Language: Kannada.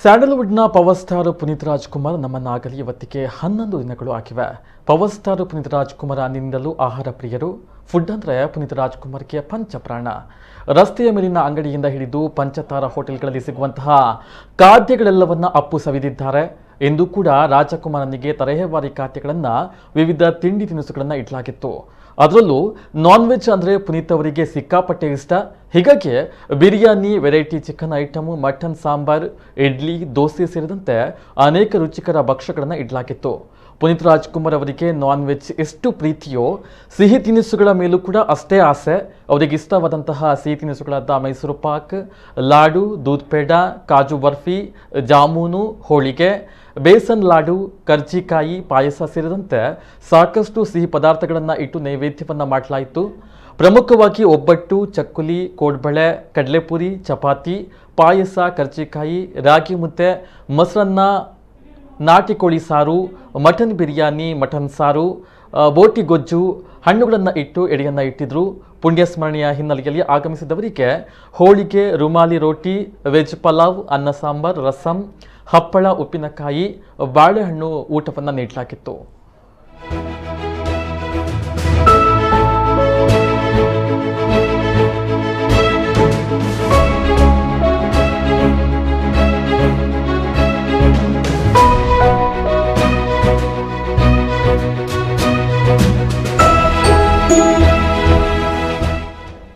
ಸ್ಯಾಂಡಲ್ವುಡ್ನ ಪವರ್ ಸ್ಟಾರ್ ಪುನೀತ್ ರಾಜ್ಕುಮಾರ್ ನಮ್ಮನ್ನಾಗಲಿ ಇವತ್ತಿಗೆ 11 ದಿನಗಳು ಆಗಿವೆ. ಪವರ್ ಸ್ಟಾರ್ ಪುನೀತ್ ರಾಜ್ಕುಮಾರ್ ಅಂದಿನಿಂದಲೂ ಆಹಾರ ಪ್ರಿಯರು. ಫುಡ್ ಅಂದರೆ ಪುನೀತ್ ರಾಜ್ಕುಮಾರ್ಗೆ ಪಂಚಪ್ರಾಣ. ರಸ್ತೆಯ ಮೇಲಿನ ಅಂಗಡಿಯಿಂದ ಹಿಡಿದು ಪಂಚತಾರ ಹೋಟೆಲ್ಗಳಲ್ಲಿ ಸಿಗುವಂತಹ ಖಾದ್ಯಗಳೆಲ್ಲವನ್ನ ಅಪ್ಪು ಸವಿದಿದ್ದಾರೆ. ಎಂದು ಕೂಡ ರಾಜಕುಮಾರನಿಗೆ ತರಹೇವಾರಿ ಖಾದ್ಯಗಳನ್ನು ವಿವಿಧ ತಿಂಡಿ ತಿನಿಸುಗಳನ್ನು ಇಡಲಾಗಿತ್ತು. ಅದರಲ್ಲೂ ನಾನ್ ವೆಜ್ ಅಂದರೆ ಪುನೀತ್ ಅವರಿಗೆ ಸಿಕ್ಕಾಪಟ್ಟೆ ಇಷ್ಟ. ಹೀಗಾಗಿ biryani, variety chicken item, mutton sambar, idli, dosa ಸೇರಿದಂತೆ ಅನೇಕ ರುಚಿಕರ ಭಕ್ಷ್ಯಗಳನ್ನು ಇಡಲಾಗಿತ್ತು. ಪುನೀತ್ ರಾಜ್ಕುಮಾರ್ ಅವರಿಗೆ ನಾನ್ ವೆಜ್ ಎಷ್ಟು ಪ್ರೀತಿಯೋ ಸಿಹಿ ತಿನಿಸುಗಳ ಮೇಲೂ ಕೂಡ ಅಷ್ಟೇ ಆಸೆ. ಅವರಿಗೆ ಇಷ್ಟವಾದಂತಹ ಸಿಹಿ ತಿನಿಸುಗಳಾದ ಮೈಸೂರು ಪಾಕ್, ಲಾಡು, ದೂದ್ ಪೇಡ, ಕಾಜು ಬರ್ಫಿ, ಜಾಮೂನು, ಹೋಳಿಗೆ, ಬೇಸನ್ ಲಾಡು, ಕರ್ಜಿಕಾಯಿ, ಪಾಯಸ ಸೇರಿದಂತೆ ಸಾಕಷ್ಟು ಸಿಹಿ ಪದಾರ್ಥಗಳನ್ನು ಇಟ್ಟು ನೈವೇದ್ಯವನ್ನು ಮಾಡಲಾಯಿತು. ಪ್ರಮುಖವಾಗಿ ಒಬ್ಬಟ್ಟು, ಚಕ್ಕುಲಿ, ಕೋಡ್ಬಳೆ, ಕಡಲೆಪುರಿ, ಚಪಾತಿ, ಪಾಯಸ, ಕರ್ಜಿಕಾಯಿ, ರಾಗಿ ಮುದ್ದೆ, ಮೊಸರನ್ನ, ನಾಟಿ ಕೋಳಿ ಸಾರು, ಮಟನ್ ಬಿರಿಯಾನಿ, ಮಟನ್ ಸಾರು, ಬೋಟಿ ಗೊಜ್ಜು, ಹಣ್ಣುಗಳನ್ನು ಇಟ್ಟು ಎಡೆಯನ್ನು ಇಟ್ಟಿದ್ರು. ಪುಣ್ಯ ಸ್ಮರಣೆಯ ಹಿನ್ನೆಲೆಯಲ್ಲಿ ಆಗಮಿಸಿದವರಿಗೆ ಹೋಳಿಗೆ, ರುಮಾಲಿ ರೋಟಿ, ವೆಜ್ ಪಲಾವ್, ಅನ್ನ ಸಾಂಬಾರ್, ರಸಂ, ಹಪ್ಪಳ, ಉಪ್ಪಿನಕಾಯಿ, ಬಾಳೆಹಣ್ಣು ಊಟವನ್ನು ನೀಡಲಾಗಿತ್ತು.